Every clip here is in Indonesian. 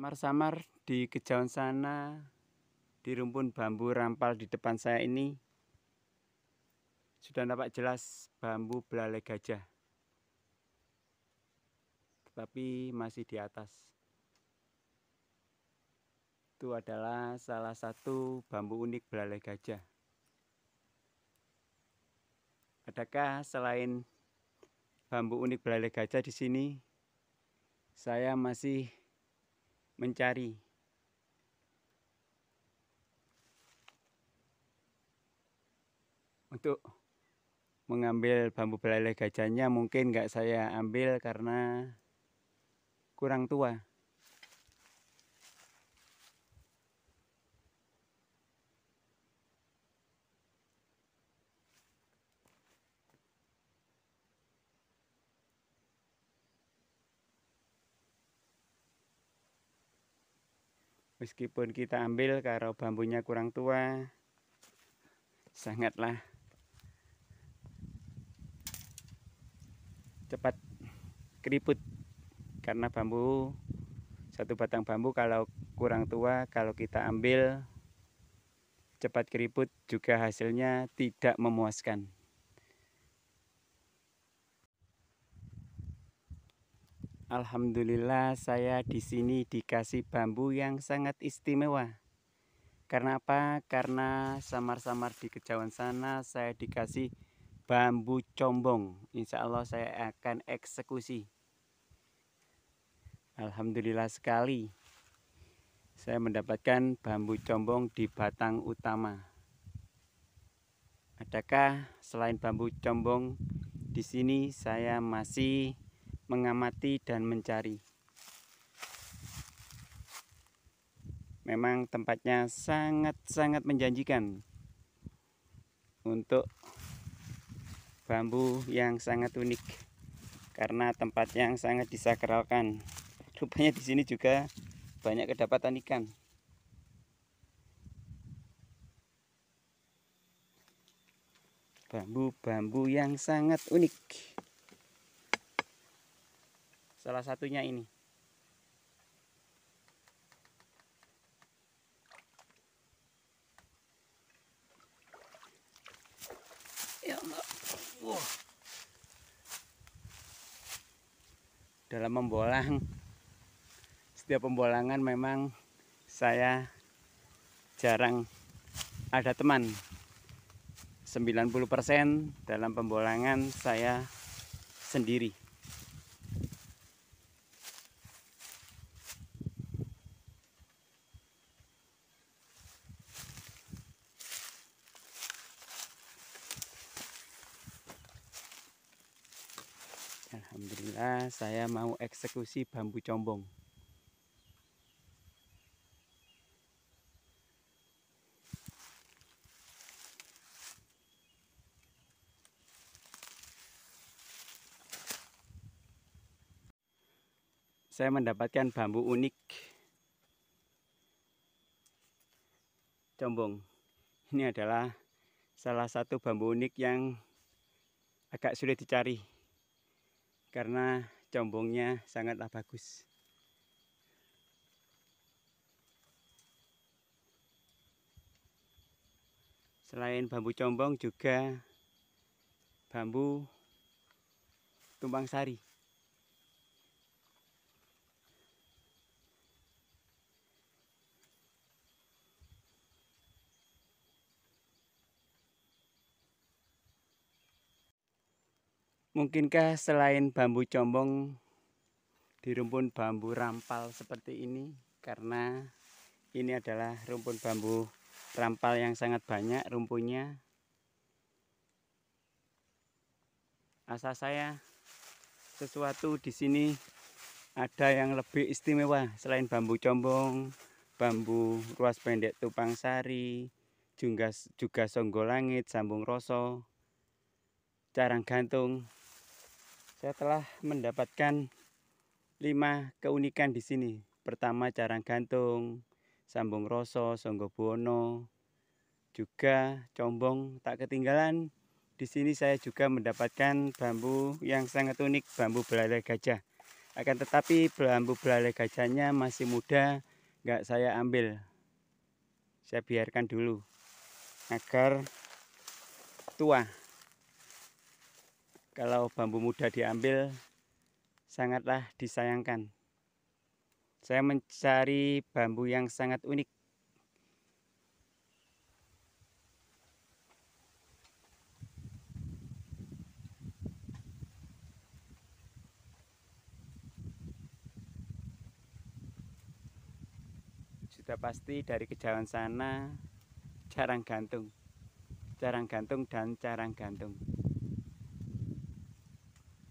Samar-samar di kejauhan sana, di rumpun bambu rampal di depan saya ini, sudah nampak jelas bambu belalai gajah, tetapi masih di atas. Itu adalah salah satu bambu unik belalai gajah. Adakah selain bambu unik belalai gajah di sini? Saya masih mencari. Untuk mengambil bambu belalai gajahnya mungkin nggak saya ambil karena kurang tua. Meskipun kita ambil kalau bambunya kurang tua, sangatlah cepat keriput. Karena satu batang bambu kalau kurang tua, kalau kita ambil cepat keriput, juga hasilnya tidak memuaskan. Alhamdulillah saya di sini dikasih bambu yang sangat istimewa. Karena apa? Karena samar-samar di kejauhan sana saya dikasih bambu combong. Insya Allah saya akan eksekusi. Alhamdulillah sekali saya mendapatkan bambu combong di batang utama. Adakah selain bambu combong di sini saya masih mengamati dan mencari. Memang tempatnya sangat-sangat menjanjikan untuk bambu yang sangat unik karena tempat yang sangat disakralkan. Rupanya di sini juga banyak kedapatan ikan. Bambu-bambu yang sangat unik. Salah satunya ini. Ya Allah. Wow. Dalam membolang, setiap pembolangan memang saya jarang ada teman. 90% dalam pembolangan saya sendiri. Alhamdulillah saya mau eksekusi bambu combong. Saya mendapatkan bambu unik combong. Ini adalah salah satu bambu unik yang agak sulit dicari karena combongnya sangatlah bagus. Selain bambu combong juga bambu tumpang sari. Mungkinkah selain bambu combong di rumpun bambu rampal seperti ini, karena ini adalah rumpun bambu rampal yang sangat banyak rumpunnya. Asa saya sesuatu di sini ada yang lebih istimewa selain bambu combong, bambu ruas pendek tupang sari, juga songgolangit, sambung roso, carang gantung. Saya telah mendapatkan 5 keunikan di sini. Pertama carang gantung, sambung roso, songgobuwono, juga combong. Tak ketinggalan, di sini saya juga mendapatkan bambu yang sangat unik, bambu belalai gajah. Akan tetapi bambu belalai gajahnya masih muda, nggak saya ambil. Saya biarkan dulu agar tua. Kalau bambu muda diambil, sangatlah disayangkan. Saya mencari bambu yang sangat unik. Sudah pasti dari kejauhan sana jarang gantung dan jarang gantung.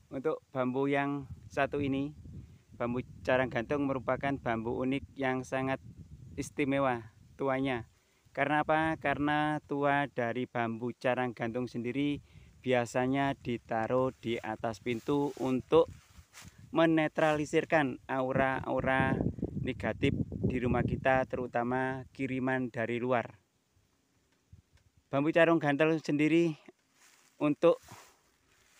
Untuk bambu yang satu ini, bambu jarang gantung merupakan bambu unik yang sangat istimewa tuanya. Karena apa? Karena tua dari bambu jarang gantung sendiri biasanya ditaruh di atas pintu untuk menetralisirkan aura-aura negatif di rumah kita, terutama kiriman dari luar. Bambu carung gantung sendiri untuk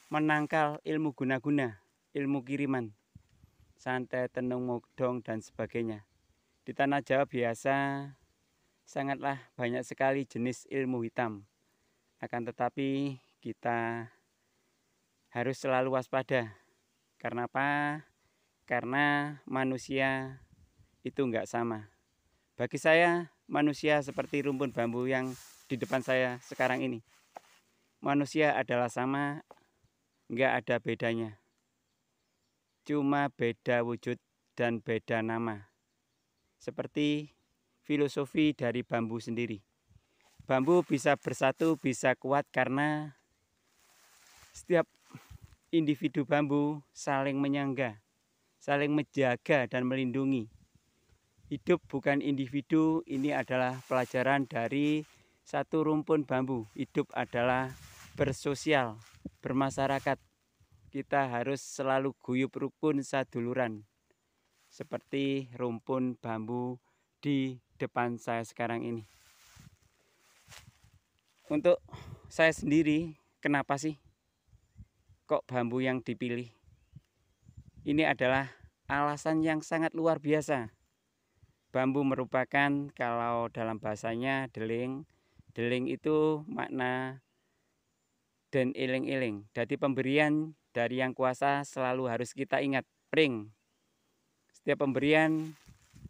menangkal ilmu guna-guna, ilmu kiriman, santet, tenung, modong, dan sebagainya. Di tanah Jawa biasa sangatlah banyak sekali jenis ilmu hitam. Akan tetapi kita harus selalu waspada. Karena apa? Karena manusia itu enggak sama. Bagi saya, manusia seperti rumpun bambu yang di depan saya sekarang ini. Manusia adalah sama, enggak ada bedanya. Cuma beda wujud dan beda nama. Seperti filosofi dari bambu sendiri. Bambu bisa bersatu, bisa kuat karena setiap individu bambu saling menyangga, saling menjaga dan melindungi. Hidup bukan individu, ini adalah pelajaran dari satu rumpun bambu. Hidup adalah bersosial, bermasyarakat. Kita harus selalu guyup rukun saduluran. Seperti rumpun bambu di depan saya sekarang ini. Untuk saya sendiri, kenapa sih kok bambu yang dipilih? Ini adalah alasan yang sangat luar biasa. Bambu merupakan, kalau dalam bahasanya, deling. Deling itu makna dan iling-iling. Jadi pemberian dari yang kuasa selalu harus kita ingat. Pring. Setiap pemberian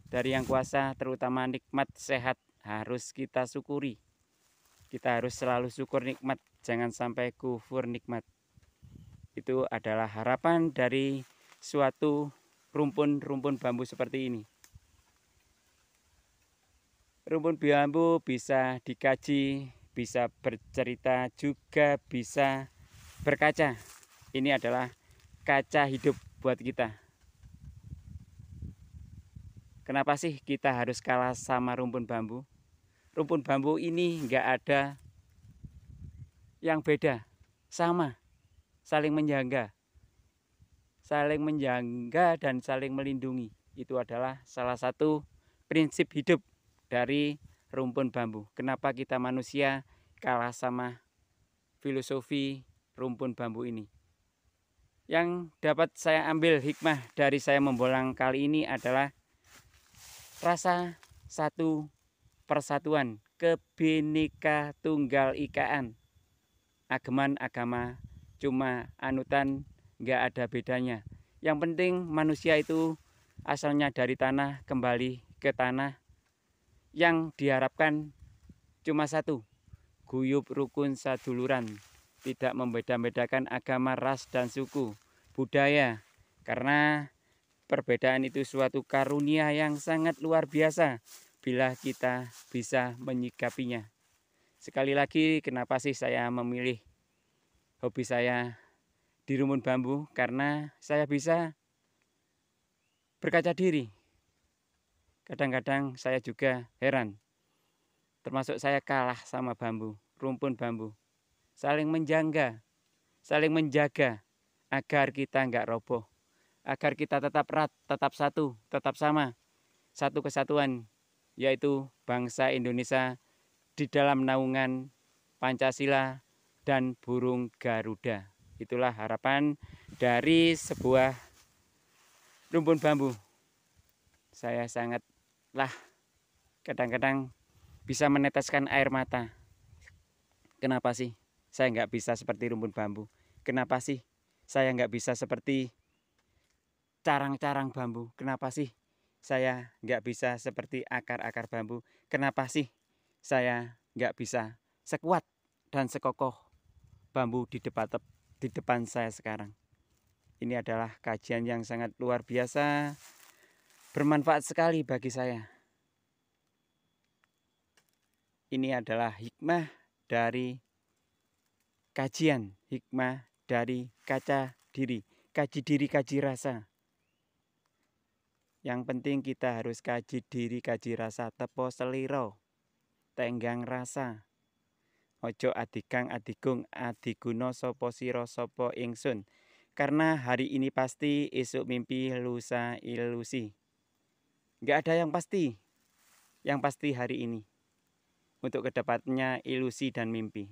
dari yang kuasa, terutama nikmat sehat, harus kita syukuri. Kita harus selalu syukur nikmat, jangan sampai kufur nikmat. Itu adalah harapan dari suatu rumpun-rumpun bambu seperti ini. Rumpun bambu bisa dikaji, bisa bercerita, juga bisa berkaca. Ini adalah kaca hidup buat kita. Kenapa sih kita harus kalah sama rumpun bambu? Rumpun bambu ini nggak ada yang beda, sama, saling menjaga dan saling melindungi. Itu adalah salah satu prinsip hidup dari rumpun bambu. Kenapa kita manusia kalah sama filosofi rumpun bambu ini? Yang dapat saya ambil hikmah dari saya membolang kali ini adalah rasa satu persatuan, kebineka tunggal ikaan. Ageman agama, cuma anutan, nggak ada bedanya. Yang penting manusia itu asalnya dari tanah, kembali ke tanah. Yang diharapkan cuma satu, guyup rukun saduluran. Tidak membeda-bedakan agama, ras, dan suku, budaya. Karena perbedaan itu suatu karunia yang sangat luar biasa bila kita bisa menyikapinya. Sekali lagi, kenapa sih saya memilih hobi saya di rumpun bambu? Karena saya bisa berkaca diri. Kadang-kadang saya juga heran. Termasuk saya kalah sama bambu, rumpun bambu. Saling menjaga, saling menjaga agar kita nggak roboh. Agar kita tetap erat, tetap satu, tetap sama. Satu kesatuan, yaitu bangsa Indonesia di dalam naungan Pancasila dan burung Garuda. Itulah harapan dari sebuah rumpun bambu. Saya sangatlah kadang-kadang bisa meneteskan air mata. Kenapa sih saya nggak bisa seperti rumpun bambu? Kenapa sih saya nggak bisa seperti carang-carang bambu? Kenapa sih saya nggak bisa seperti akar-akar bambu? Kenapa sih saya nggak bisa sekuat dan sekokoh bambu di depan saya sekarang? Ini adalah kajian yang sangat luar biasa, bermanfaat sekali bagi saya. Ini adalah hikmah dari kajian, hikmah dari kaji diri, kaji rasa. Yang penting kita harus kaji diri, kaji rasa, tepo seliro, tenggang rasa. Ojo adikang adigung, adiguno sopo siro sopo ingsun. Karena hari ini pasti, esok mimpi, lusa ilusi. Nggak ada yang pasti hari ini. Untuk kedepannya ilusi dan mimpi.